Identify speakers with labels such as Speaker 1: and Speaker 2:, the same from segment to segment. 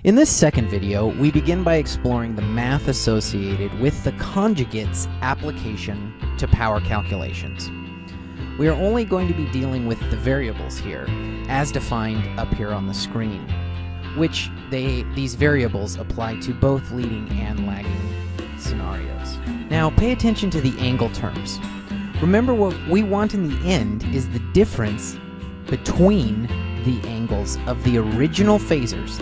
Speaker 1: In this second video, we begin by exploring the math associated with the conjugate's application to power calculations. We are only going to be dealing with the variables here, as defined up here on the screen, which these variables apply to both leading and lagging scenarios. Now, pay attention to the angle terms. Remember, what we want in the end is the difference between the angles of the original phasors,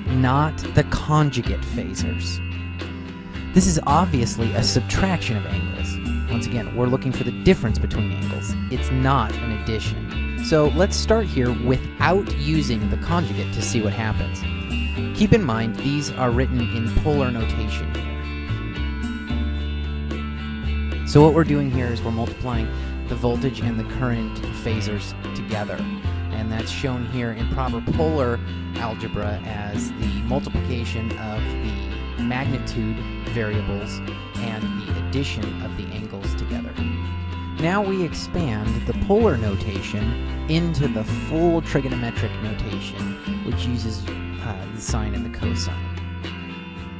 Speaker 1: not the conjugate phasors. This is obviously a subtraction of angles. Once again, we're looking for the difference between angles. It's not an addition. So let's start here without using the conjugate to see what happens. Keep in mind, these are written in polar notation here. So what we're doing here is we're multiplying the voltage and the current phasors together, and that's shown here in proper polar algebra as the multiplication of the magnitude variables and the addition of the angles together. Now we expand the polar notation into the full trigonometric notation, which uses the sine and the cosine.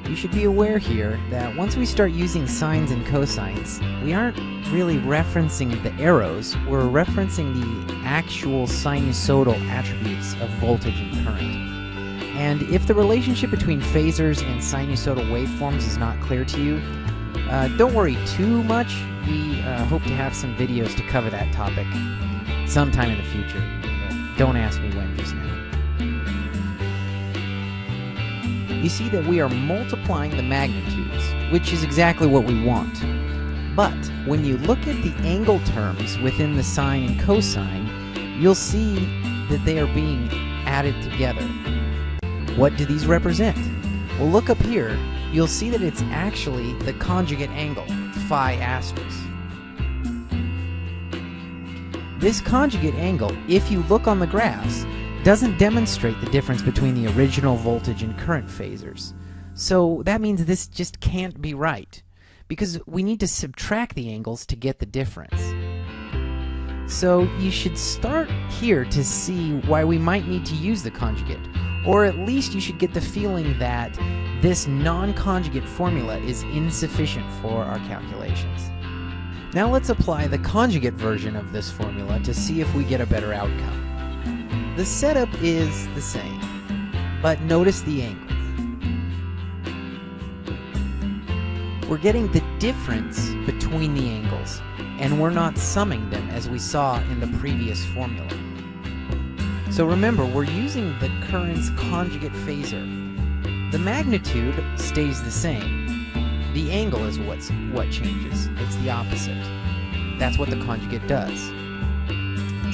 Speaker 1: You should be aware here that once we start using sines and cosines, we aren't really referencing the arrows, we're referencing the actual sinusoidal attributes of voltage and current. And if the relationship between phasors and sinusoidal waveforms is not clear to you, don't worry too much. We hope to have some videos to cover that topic sometime in the future. Don't ask me when just now. You see that we are multiplying the magnitudes, which is exactly what we want. But when you look at the angle terms within the sine and cosine, you'll see that they are being added together. What do these represent? Well, look up here. You'll see that it's actually the conjugate angle, phi asterisk. This conjugate angle, if you look on the graphs, doesn't demonstrate the difference between the original voltage and current phasors. So that means this just can't be right, because we need to subtract the angles to get the difference. So you should start here to see why we might need to use the conjugate, or at least you should get the feeling that this non-conjugate formula is insufficient for our calculations. Now let's apply the conjugate version of this formula to see if we get a better outcome. The setup is the same, but notice the angles. We're getting the difference between the angles, and we're not summing them as we saw in the previous formula. So remember, we're using the current's conjugate phasor. The magnitude stays the same. The angle is what changes. It's the opposite. That's what the conjugate does.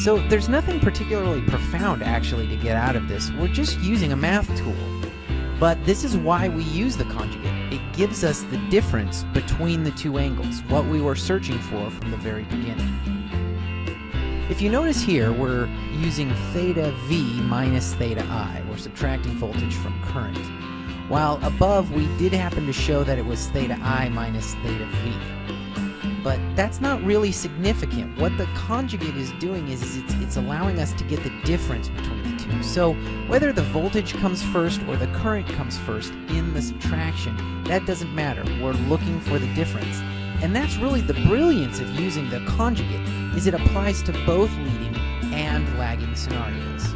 Speaker 1: So there's nothing particularly profound actually to get out of this. We're just using a math tool. But this is why we use the conjugate. It gives us the difference between the two angles, what we were searching for from the very beginning. If you notice here, we're using theta V minus theta I. We're subtracting voltage from current. While above, we did happen to show that it was theta I minus theta V. But that's not really significant. What the conjugate is doing is it's allowing us to get the difference between the two. So whether the voltage comes first or the current comes first in the subtraction, that doesn't matter. We're looking for the difference. And that's really the brilliance of using the conjugate, is it applies to both leading and lagging scenarios.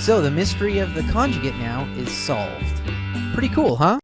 Speaker 1: So the mystery of the conjugate now is solved. Pretty cool, huh?